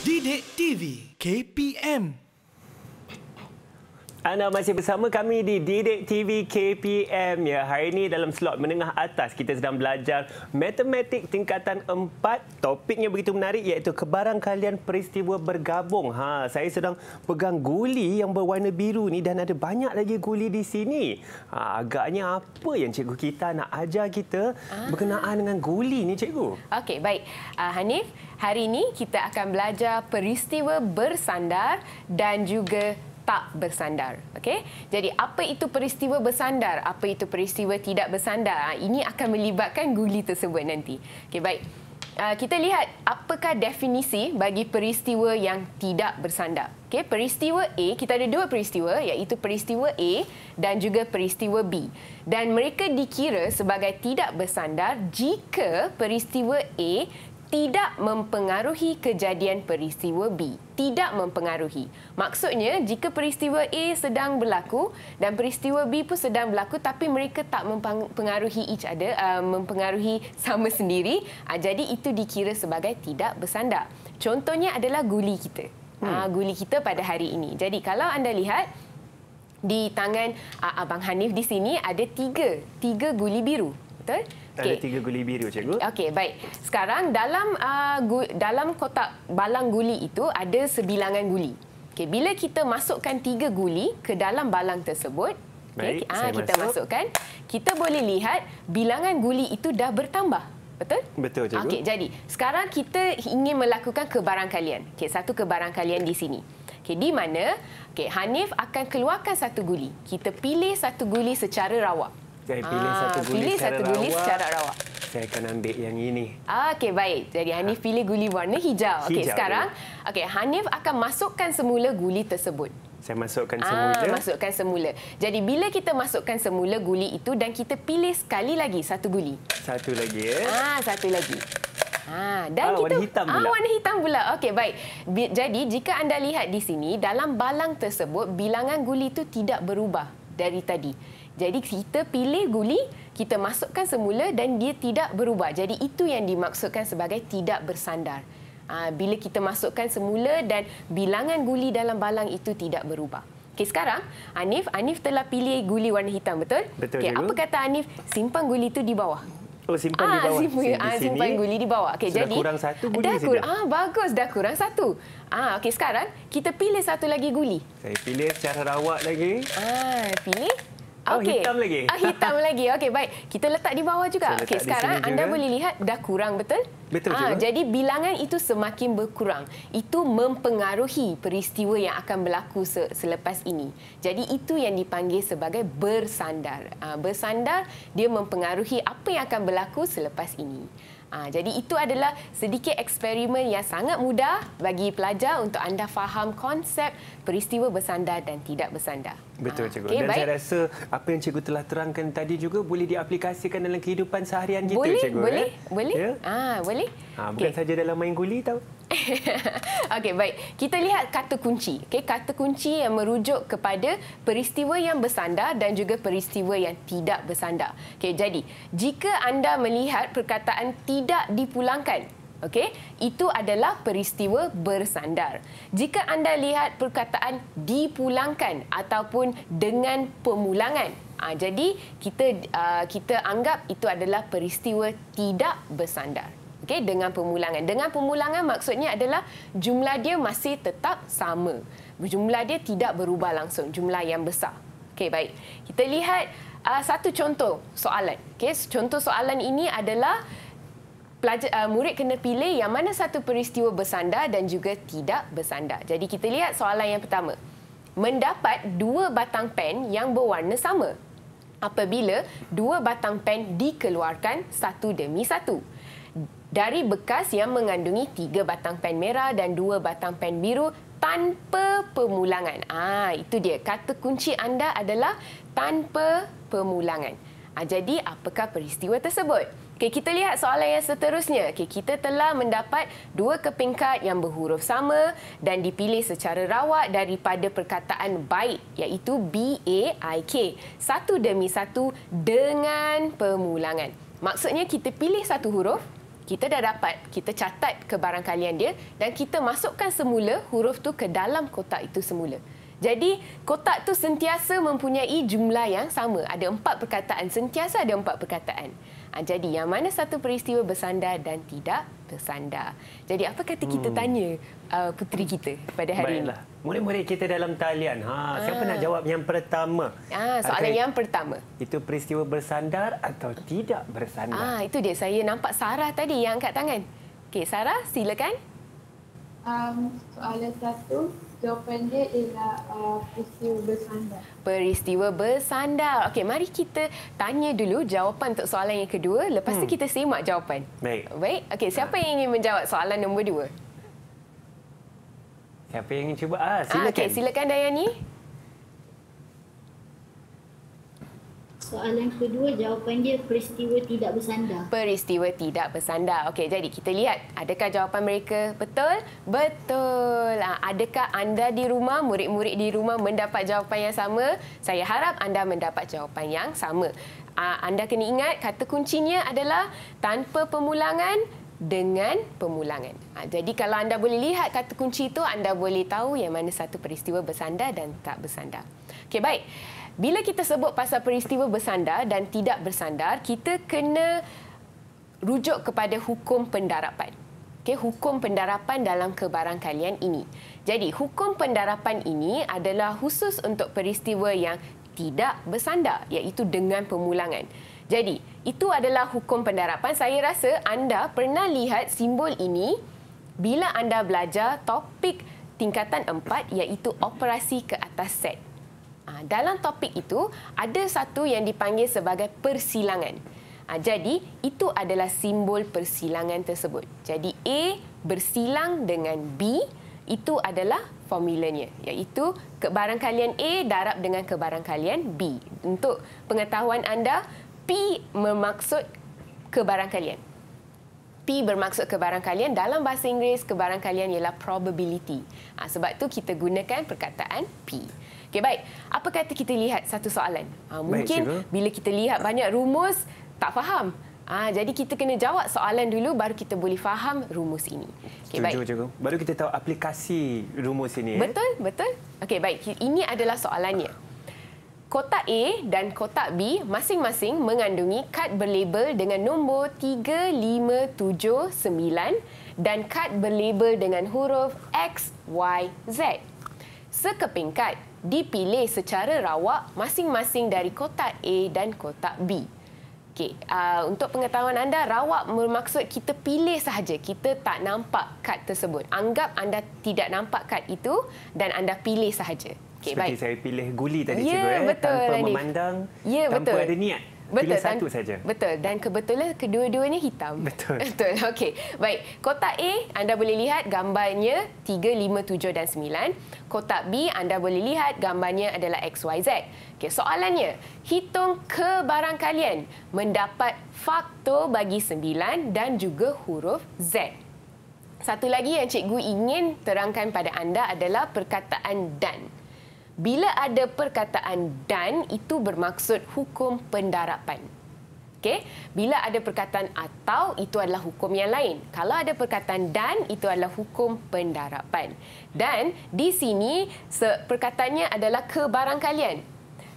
Didik TV KPM. Anda masih bersama kami di Didik TV KPM. Ya, hari ini dalam slot menengah atas kita sedang belajar matematik tingkatan 4. Topiknya begitu menarik iaitu kebarangkalian peristiwa bergabung. Saya sedang pegang guli yang berwarna biru ni dan ada banyak lagi guli di sini. Agaknya apa yang cikgu kita nak ajar kita berkenaan dengan guli ni, cikgu? Okey, baik. Hanif, hari ini kita akan belajar peristiwa bersandar dan juga tak bersandar. Okey. Jadi apa itu peristiwa bersandar? Apa itu peristiwa tidak bersandar? Ini akan melibatkan guli tersebut nanti. Okey, baik. Kita lihat apakah definisi bagi peristiwa yang tidak bersandar. Okey, peristiwa A, kita ada dua peristiwa iaitu peristiwa A dan juga peristiwa B. Dan mereka dikira sebagai tidak bersandar jika peristiwa A tidak mempengaruhi kejadian peristiwa B. Tidak mempengaruhi. Maksudnya, jika peristiwa A sedang berlaku dan peristiwa B pun sedang berlaku tapi mereka tak mempengaruhi each other, mempengaruhi sama sendiri, jadi itu dikira sebagai tidak bersandar. Contohnya adalah guli kita. Guli kita pada hari ini. Jadi, kalau anda lihat di tangan Abang Hanif di sini ada tiga guli biru. Betul? Ada 3 guli biru, cikgu. Okey, baik. Sekarang dalam kotak balang guli itu ada sebilangan guli. Okey, bila kita masukkan 3 guli ke dalam balang tersebut, baik, kita masukkan, kita boleh lihat bilangan guli itu dah bertambah. Betul? Betul, cikgu. Okey, jadi sekarang kita ingin melakukan kebarangkalian. Okey, satu kebarangkalian di sini. Okey, di mana Hanif akan keluarkan satu guli. Kita pilih satu guli secara rawak. Saya pilih satu guli secara rawak. Saya akan ambil yang ini. Okey, baik. Jadi Hanif pilih guli warna hijau. Okey, sekarang Hanif akan masukkan semula guli tersebut. Saya masukkan semula. Masukkan semula. Jadi bila kita masukkan semula guli itu dan kita pilih sekali lagi satu guli. Satu lagi ya. Satu lagi. Dan kita warna hitam pula. Warna hitam pula. Okey, baik. Jadi jika anda lihat di sini dalam balang tersebut bilangan guli itu tidak berubah dari tadi. Jadi kita pilih guli, kita masukkan semula dan dia tidak berubah. Jadi itu yang dimaksudkan sebagai tidak bersandar. Bila kita masukkan semula dan bilangan guli dalam balang itu tidak berubah. Okey, sekarang Hanif telah pilih guli warna hitam, betul? Betul, cikgu. Apa kata Hanif? Simpan guli itu di bawah. Simpan di bawah. Simpan guli di bawah. Okey, sudah jadi kurang satu guli saja. Bagus, dah kurang satu. Okey, sekarang kita pilih satu lagi guli. Saya pilih secara rawak lagi. Pilih. Okay. Hitam lagi. Hitam lagi. Okey, baik. Kita letak di bawah juga. Okey, sekarang anda boleh lihat dah kurang, betul? Betul, cikgu. Jadi bilangan itu semakin berkurang. Itu mempengaruhi peristiwa yang akan berlaku selepas ini. Jadi itu yang dipanggil sebagai bersandar. Bersandar, dia mempengaruhi apa yang akan berlaku selepas ini. Jadi itu adalah sedikit eksperimen yang sangat mudah bagi pelajar untuk anda faham konsep peristiwa bersandar dan tidak bersandar. Betul, cikgu. Dan saya rasa apa yang cikgu telah terangkan tadi juga boleh diaplikasikan dalam kehidupan seharian kita, cikgu. Boleh. Ya? Boleh. Bukan saja dalam main guli tau. Okey, baik. Kita lihat kata kunci. Kata kunci yang merujuk kepada peristiwa yang bersandar dan juga peristiwa yang tidak bersandar. Jadi jika anda melihat perkataan tidak dipulangkan, itu adalah peristiwa bersandar. Jika anda lihat perkataan dipulangkan ataupun dengan pemulangan, jadi kita anggap itu adalah peristiwa tidak bersandar. Dengan pemulangan. Dengan pemulangan maksudnya adalah jumlah dia masih tetap sama. Jumlah dia tidak berubah langsung, jumlah yang besar. Baik. Kita lihat satu contoh soalan. Contoh soalan ini adalah murid kena pilih yang mana satu peristiwa bersandar dan juga tidak bersandar. Jadi kita lihat soalan yang pertama. Mendapat 2 batang pen yang berwarna sama apabila 2 batang pen dikeluarkan satu demi satu dari bekas yang mengandungi 3 batang pen merah dan 2 batang pen biru tanpa pemulangan. Itu dia. Kata kunci anda adalah tanpa pemulangan. Jadi apakah peristiwa tersebut? Kita lihat soalan yang seterusnya. Kita telah mendapat 2 keping kad yang berhuruf sama dan dipilih secara rawak daripada perkataan baik, iaitu B-A-I-K. Satu demi satu dengan pemulangan. Maksudnya kita pilih satu huruf, kita dah dapat, kita catat kebarangkalian dia dan kita masukkan semula huruf tu ke dalam kotak itu semula. Jadi, kotak tu sentiasa mempunyai jumlah yang sama. Ada 4 perkataan, sentiasa ada 4 perkataan. Jadi, yang mana satu peristiwa bersandar dan tidak bersandar. Jadi, apa kata kita tanya puteri kita pada hari ini? Murid-murid kita dalam talian. Siapa nak jawab yang pertama? Soalan yang pertama. Itu peristiwa bersandar atau tidak bersandar? Itu dia. Saya nampak Sarah tadi yang angkat tangan. Okey, Sarah, silakan. Soalan 1, jawapan dia ialah peristiwa bersandar. Peristiwa bersandar. Okey, mari kita tanya dulu jawapan untuk soalan yang kedua. Lepas tu kita semak jawapan. Baik. Okey, siapa yang ingin menjawab soalan nombor 2? Siapa yang ingin cuba? Silakan. Okey, silakan Dayani. Soalan kedua, jawapan dia peristiwa tidak bersandar. Peristiwa tidak bersandar. Okey, jadi kita lihat adakah jawapan mereka betul? Betul. Adakah anda di rumah, murid-murid di rumah mendapat jawapan yang sama? Saya harap anda mendapat jawapan yang sama. Anda kena ingat kata kuncinya adalah tanpa pemulangan dengan pemulangan. Jadi kalau anda boleh lihat kata kunci itu, anda boleh tahu yang mana satu peristiwa bersandar dan tak bersandar. Okey, baik. Bila kita sebut pasal peristiwa bersandar dan tidak bersandar, kita kena rujuk kepada hukum pendarapan. Okey, hukum pendarapan dalam kebarangkalian ini. Jadi, hukum pendarapan ini adalah khusus untuk peristiwa yang tidak bersandar, iaitu dengan pemulangan. Jadi, itu adalah hukum pendarapan. Saya rasa anda pernah lihat simbol ini bila anda belajar topik tingkatan 4, iaitu operasi ke atas set. Dalam topik itu, ada satu yang dipanggil sebagai persilangan. Jadi, itu adalah simbol persilangan tersebut. Jadi, A bersilang dengan B, itu adalah formulanya, iaitu kebarangkalian A darab dengan kebarangkalian B. Untuk pengetahuan anda, P bermaksud kebarangkalian. P bermaksud kebarangkalian. Dalam bahasa Inggeris, kebarangkalian ialah probability. Sebab tu kita gunakan perkataan P. Okey, baik. Apa kata kita lihat satu soalan? Mungkin bila kita lihat banyak rumus, tak faham. Jadi kita kena jawab soalan dulu, baru kita boleh faham rumus ini. Okay, Setuju, cikgu. Baru kita tahu aplikasi rumus ini. Betul, betul. Okey, baik. Ini adalah soalannya. Kotak A dan kotak B masing-masing mengandungi kad berlabel dengan nombor 3, 5, 7, 9 dan kad berlabel dengan huruf X, Y, Z. Sekeping kad dipilih secara rawak masing-masing dari kotak A dan kotak B. Okey, untuk pengetahuan anda, rawak bermaksud kita pilih sahaja. Kita tak nampak kad tersebut. Anggap anda tidak nampak kad itu dan anda pilih sahaja. Okay, seperti baik. saya pilih guli tadi, ya, cikgu. Betul, tanpa Hanif. memandang, ya, tanpa betul. ada niat. Betul, pilih satu saja. Betul. Dan kebetulan kedua-duanya hitam. Betul. Betul. Okey. Baik. Kotak A, anda boleh lihat gambarnya 3, 5, 7 dan 9. Kotak B, anda boleh lihat gambarnya adalah X, Y, Z. Okey, soalannya, hitung kebarangkalian mendapat faktor bagi 9 dan juga huruf Z. Satu lagi yang cikgu ingin terangkan pada anda adalah perkataan dan. Bila ada perkataan dan, itu bermaksud hukum pendarapan. Okey? Bila ada perkataan atau, itu adalah hukum yang lain. Kalau ada perkataan dan, itu adalah hukum pendarapan. Dan di sini perkataannya adalah kebarangkalian.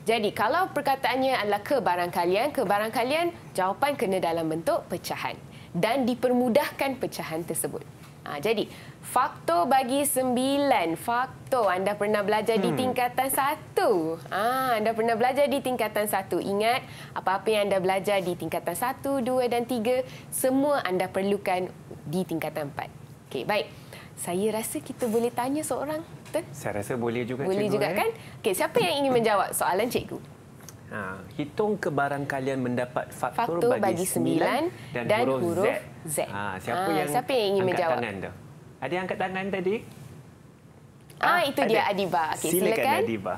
Jadi kalau perkataannya adalah kebarangkalian, jawapan kena dalam bentuk pecahan dan dipermudahkan pecahan tersebut. Jadi, faktor bagi 9. Faktor. Anda pernah belajar di tingkatan 1. Anda pernah belajar di tingkatan 1. Ingat, apa-apa yang anda belajar di tingkatan 1, 2 dan 3, semua anda perlukan di tingkatan 4. Okey, baik. Saya rasa kita boleh tanya seorang. Betul? Saya rasa boleh juga, boleh cikgu. Boleh juga, kan? Okey, siapa yang ingin menjawab soalan cikgu? Hitung kebarangkalian mendapat faktor bagi 9 dan huruf Z. Siapa yang ingin menjawab? Tangan tu? Ada yang angkat tangan tadi? Itu dia Adiba. Okay, silakan Adiba.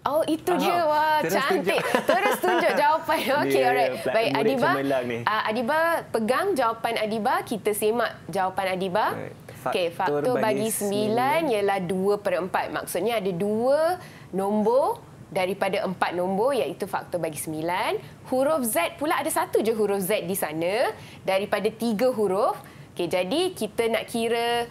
Oh, itu dia. Wah, cantik. Terus tunjuk jawapan. Okey, alright. Baik, Adiba. Adiba, pegang jawapan Adiba. Kita semak jawapan Adiba. Okey, faktor bagi 9 ialah 2/4. Maksudnya ada 2 nombor daripada 4 nombor iaitu faktor bagi 9. Huruf Z pula ada satu je huruf Z di sana daripada 3 huruf. Okey, jadi kita nak kira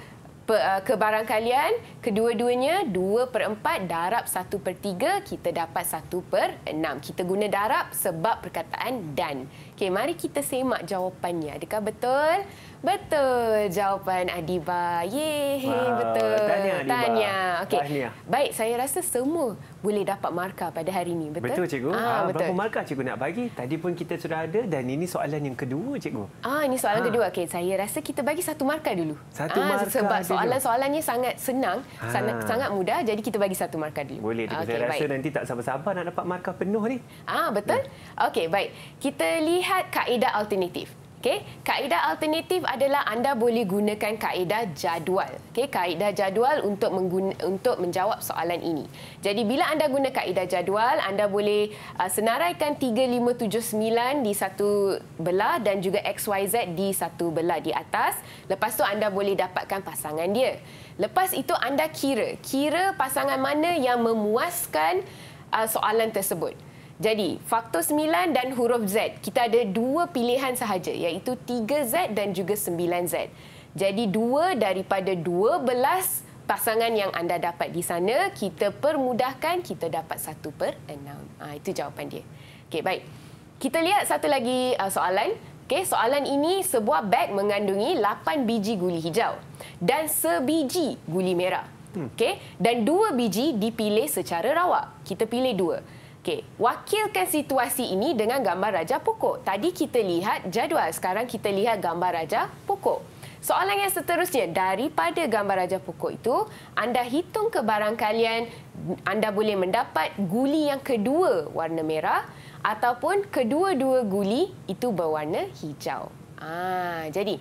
kebarangkalian kedua-duanya 2/4 darab 1/3 kita dapat 1/6. Kita guna darab sebab perkataan dan. Okey, mari kita semak jawapannya. Adakah betul? Betul jawapan Adiba. Yeay, betul. Tahniah. Okey. Tahniah. Baik, saya rasa semua boleh dapat markah pada hari ini. Betul? Betul, cikgu. Betul. Berapa markah cikgu nak bagi? Tadi pun kita sudah ada dan ini soalan yang kedua, cikgu. Ini soalan kedua. Okey, saya rasa kita bagi 1 markah dulu. 1 markah sebab dulu. soalan-soalannya sangat senang, sangat mudah. Jadi kita bagi 1 markah dulu. Boleh, cikgu. Saya rasa nanti tak sabar-sabar nak dapat markah penuh ni. Betul. Okey, baik. Kita lihat kaedah alternatif. Okey, kaedah alternatif adalah anda boleh gunakan kaedah jadual. Okey, kaedah jadual untuk menjawab soalan ini. Jadi bila anda guna kaedah jadual, anda boleh senaraikan 3, 5, 7, 9 di satu belah dan juga XYZ di satu belah di atas. Lepas tu anda boleh dapatkan pasangan dia. Lepas itu anda kira pasangan mana yang memuaskan soalan tersebut. Jadi, faktor 9 dan huruf Z, kita ada 2 pilihan sahaja, iaitu 3Z dan juga 9Z. Jadi, 2 daripada 12 pasangan yang anda dapat di sana, kita permudahkan, kita dapat 1/6. Itu jawapan dia. Okey, baik. Kita lihat satu lagi soalan. Okey, soalan ini sebuah beg mengandungi 8 biji guli hijau dan sebiji guli merah. Okey, dan 2 biji dipilih secara rawak. Kita pilih 2. Okey, wakilkan situasi ini dengan gambar raja pokok. Tadi kita lihat jadual, sekarang kita lihat gambar raja pokok. Soalan yang seterusnya, daripada gambar raja pokok itu, anda hitung kebarangkalian, anda boleh mendapat guli yang kedua warna merah ataupun kedua-dua guli itu berwarna hijau. Jadi,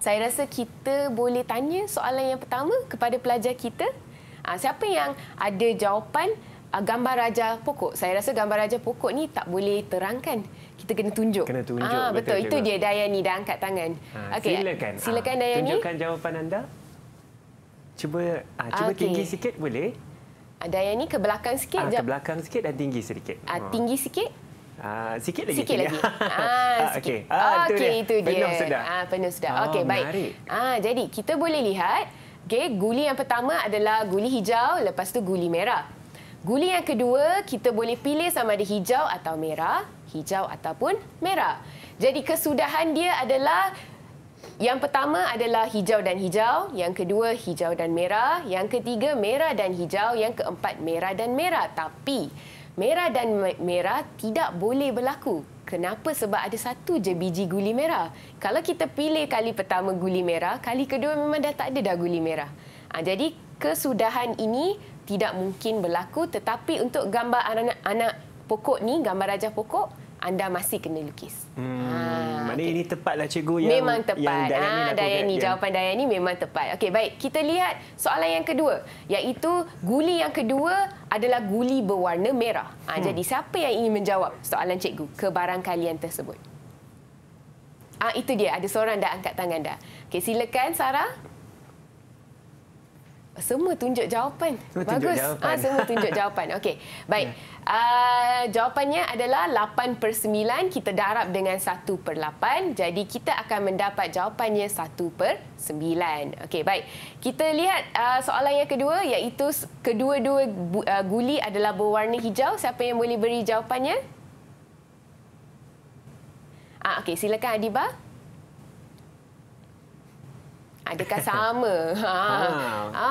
saya rasa kita boleh tanya soalan yang pertama kepada pelajar kita. Siapa yang ada jawapan gambar raja pokok? Saya rasa gambar raja pokok ni tak boleh terangkan. Kita kena tunjuk. Betul. Itu dia, Dayani dah angkat tangan. Silakan Dayani. Tunjukkan jawapan anda. Cuba tinggi sikit boleh? Dayani ke belakang sikit. Ke belakang sikit dan tinggi sedikit. Tinggi sikit. Sikit lagi. Sikit. Itu dia. Penuh sudah. Penuh sudah. Okey, baik. Jadi kita boleh lihat, guli yang pertama adalah guli hijau, lepas tu guli merah. Guli yang kedua, kita boleh pilih sama ada hijau atau merah, hijau ataupun merah. Jadi kesudahan dia adalah, yang pertama adalah hijau dan hijau, yang kedua hijau dan merah, yang ketiga merah dan hijau, yang keempat merah dan merah. Tapi merah dan merah tidak boleh berlaku. Kenapa? Sebab ada satu je biji guli merah. Kalau kita pilih kali pertama guli merah, kali kedua memang dah tak ada dah guli merah. Jadi kesudahan ini tidak mungkin berlaku, tetapi untuk gambar anak pokok ni, gambar raja pokok, anda masih kena lukis. Maknanya ini tepatlah cikgu yang memang tepat. Dayani, jawapan Dayani memang tepat. Okey, baik. Kita lihat soalan yang kedua, iaitu guli yang kedua adalah guli berwarna merah. Jadi siapa yang ingin menjawab soalan cikgu kebarangkalian tersebut? Itu dia, ada seorang dah angkat tangan dah. Okey, silakan Sarah. Semua tunjuk jawapan. Bagus. Semua tunjuk jawapan. Okey. Baik. Jawapannya adalah 8/9. Kita darab dengan 1/8. Jadi kita akan mendapat jawapannya 1/9. Okey, baik. Kita lihat soalan yang kedua, iaitu kedua-dua guli adalah berwarna hijau. Siapa yang boleh beri jawapannya? Okey, silakan Adiba. Adakah sama?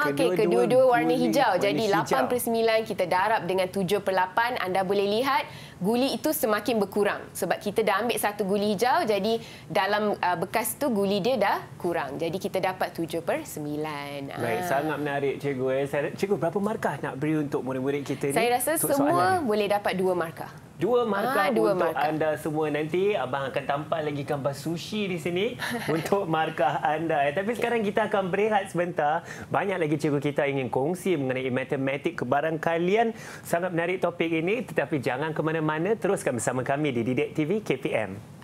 Okey, kedua-dua warna hijau. Jadi 8/9 kita darab dengan 7/8. Anda boleh lihat guli itu semakin berkurang. Sebab kita dah ambil satu guli hijau, jadi dalam bekas tu guli dia dah kurang. Jadi kita dapat 7/9. Baik, sangat menarik cikgu. Cikgu, berapa markah nak beri untuk murid-murid kita ni? Saya rasa semua boleh dapat 2 markah. 2 markah untuk anda semua. Nanti abang akan tampal lagi gambar sushi di sini untuk markah anda. Tapi sekarang kita akan berehat sebentar. Banyak lagi cikgu kita ingin kongsi mengenai matematik kebarangkalian. Sangat menarik topik ini, tetapi jangan ke mana-mana. Teruskan bersama kami di Didik TV KPM.